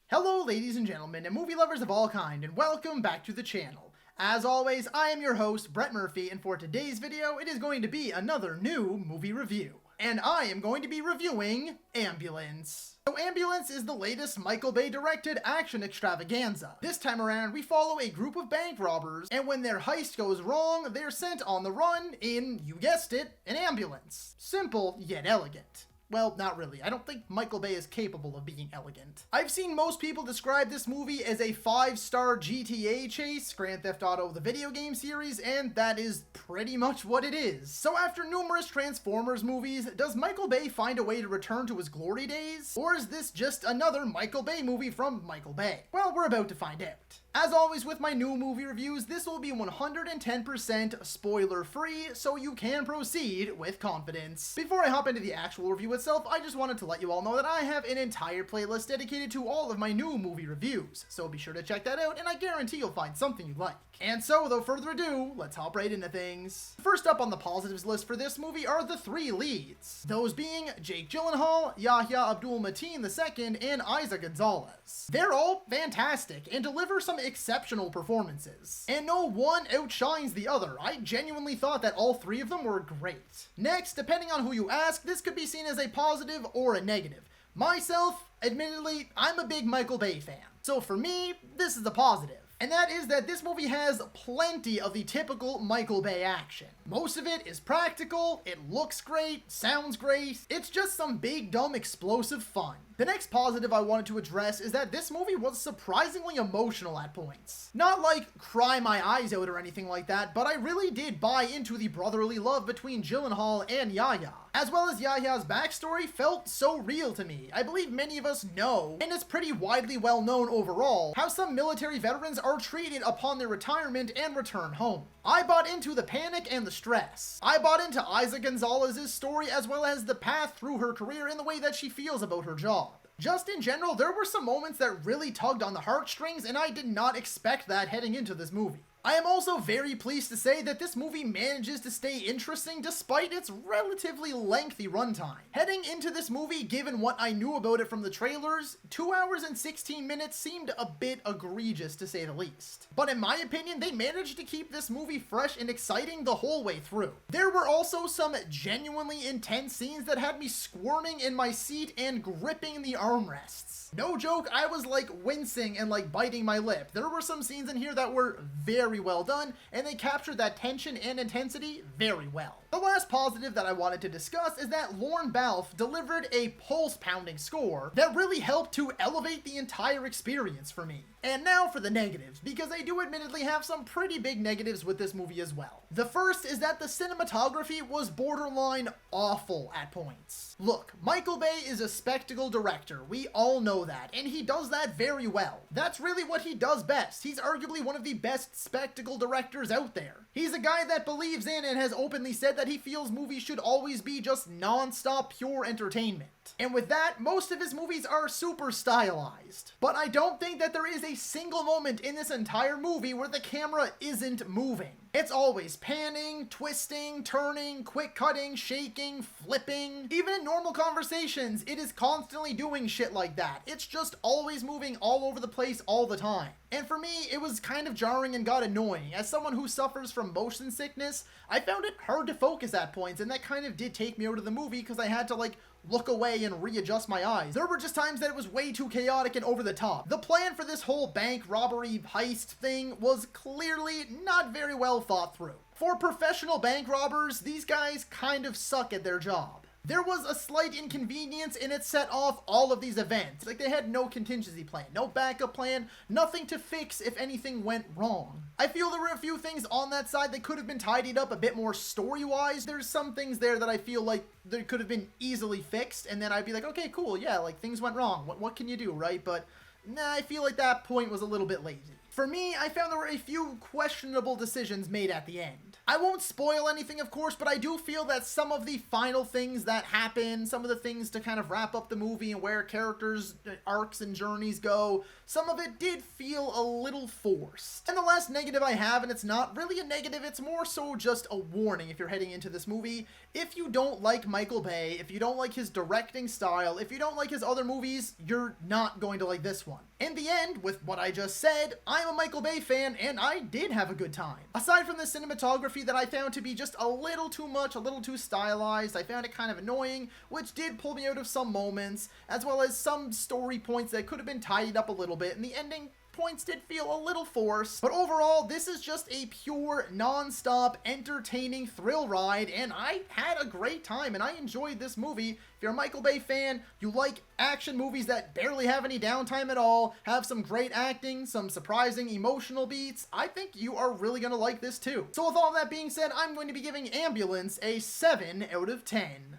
Hello ladies and gentlemen and movie lovers of all kind, and welcome back to the channel. As always, I am your host, Brett Murphy, and for today's video, it is going to be another new movie review. And I am going to be reviewing Ambulance. So Ambulance is the latest Michael Bay directed action extravaganza. This time around, we follow a group of bank robbers, and when their heist goes wrong, they're sent on the run in, you guessed it, an ambulance. Simple, yet elegant. Well, not really. I don't think Michael Bay is capable of being elegant. I've seen most people describe this movie as a 5-star GTA chase, Grand Theft Auto the video game series, and that is pretty much what it is. So after numerous Transformers movies, does Michael Bay find a way to return to his glory days? Or is this just another Michael Bay movie from Michael Bay? Well, we're about to find out. As always with my new movie reviews, this will be 110% spoiler-free, so you can proceed with confidence. Before I hop into the actual review itself, I just wanted to let you all know that I have an entire playlist dedicated to all of my new movie reviews, so be sure to check that out, and I guarantee you'll find something you like. And so, without further ado, let's hop right into things. First up on the positives list for this movie are the three leads, those being Jake Gyllenhaal, Yahya Abdul-Mateen II, and Eiza Gonzalez. They're all fantastic and deliver some exceptional performances, and no one outshines the other. I genuinely thought that all three of them were great. Next, depending on who you ask, this could be seen as a positive or a negative. Myself, admittedly, I'm a big Michael Bay fan, so for me, this is a positive. And that is that this movie has plenty of the typical Michael Bay action. Most of it is practical, it looks great, sounds great, it's just some big dumb explosive fun. The next positive I wanted to address is that this movie was surprisingly emotional at points. Not like cry my eyes out or anything like that, but I really did buy into the brotherly love between Gyllenhaal and Yahya. As well as Yahya's backstory felt so real to me. I believe many of us know, and it's pretty widely well known overall, how some military veterans are treated upon their retirement and return home. I bought into the panic and the stress. I bought into Eiza Gonzalez's story as well as the path through her career and the way that she feels about her job. Just in general, there were some moments that really tugged on the heartstrings, and I did not expect that heading into this movie. I am also very pleased to say that this movie manages to stay interesting despite its relatively lengthy runtime. Heading into this movie, given what I knew about it from the trailers, 2 hours and 16 minutes seemed a bit egregious to say the least. But in my opinion, they managed to keep this movie fresh and exciting the whole way through. There were also some genuinely intense scenes that had me squirming in my seat and gripping the armrests. No joke, I was like wincing and like biting my lip. There were some scenes in here that were very well done, and they captured that tension and intensity very well. The last positive that I wanted to discuss is that Lorne Balfe delivered a pulse-pounding score that really helped to elevate the entire experience for me. And now for the negatives, because I do admittedly have some pretty big negatives with this movie as well. The first is that the cinematography was borderline awful at points. Look, Michael Bay is a spectacle director, we all know that, and he does that very well. That's really what he does best. He's arguably one of the best spectacle directors out there. He's a guy that believes in and has openly said that he feels movies should always be just non-stop pure entertainment. And with that, most of his movies are super stylized. But I don't think that there is a single moment in this entire movie where the camera isn't moving. It's always panning, twisting, turning, quick cutting, shaking, flipping. Even in normal conversations, it is constantly doing shit like that. It's just always moving all over the place all the time. And for me, it was kind of jarring and got annoying. As someone who suffers from motion sickness, I found it hard to focus at points, and that kind of did take me out of the movie because I had to like look away and readjust my eyes. There were just times that it was way too chaotic and over the top. The plan for this whole bank robbery heist thing was clearly not very well thought through. For professional bank robbers, these guys kind of suck at their job. There was a slight inconvenience and it set off all of these events. Like they had no contingency plan, no backup plan, nothing to fix if anything went wrong. I feel there were a few things on that side that could have been tidied up a bit more story-wise. There's some things there that I feel like they could have been easily fixed, and then I'd be like, okay, cool, yeah, like things went wrong. What can you do, right? But nah, I feel like that point was a little bit lazy. For me, I found there were a few questionable decisions made at the end. I won't spoil anything, of course, but I do feel that some of the final things that happen, some of the things to kind of wrap up the movie and where characters' arcs and journeys go, some of it did feel a little forced. And the last negative I have, and it's not really a negative, it's more so just a warning if you're heading into this movie. If you don't like Michael Bay, if you don't like his directing style, if you don't like his other movies, you're not going to like this one. In the end, with what I just said, I'm a Michael Bay fan and I did have a good time. Aside from the cinematography that I found to be just a little too much, a little too stylized, I found it kind of annoying, which did pull me out of some moments, as well as some story points that could have been tidied up a little bit, and the ending points did feel a little forced, but overall this is just a pure non-stop entertaining thrill ride, and I had a great time and I enjoyed this movie. If you're a Michael Bay fan, you like action movies that barely have any downtime at all, have some great acting, some surprising emotional beats, I think you are really gonna like this too. So with all that being said, I'm going to be giving Ambulance a 7 out of 10.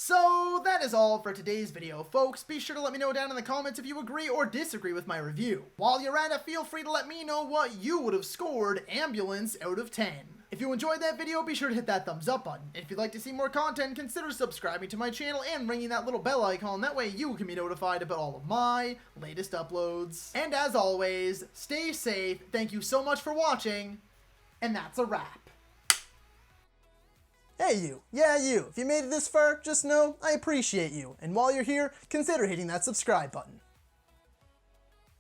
So that is all for today's video, folks. Be sure to let me know down in the comments if you agree or disagree with my review. While you're at it, feel free to let me know what you would have scored Ambulance out of 10. If you enjoyed that video, be sure to hit that thumbs up button. And if you'd like to see more content, consider subscribing to my channel and ringing that little bell icon. That way you can be notified about all of my latest uploads. And as always, stay safe, thank you so much for watching, and that's a wrap. Hey you, yeah you, if you made it this far, just know I appreciate you, and while you're here, consider hitting that subscribe button.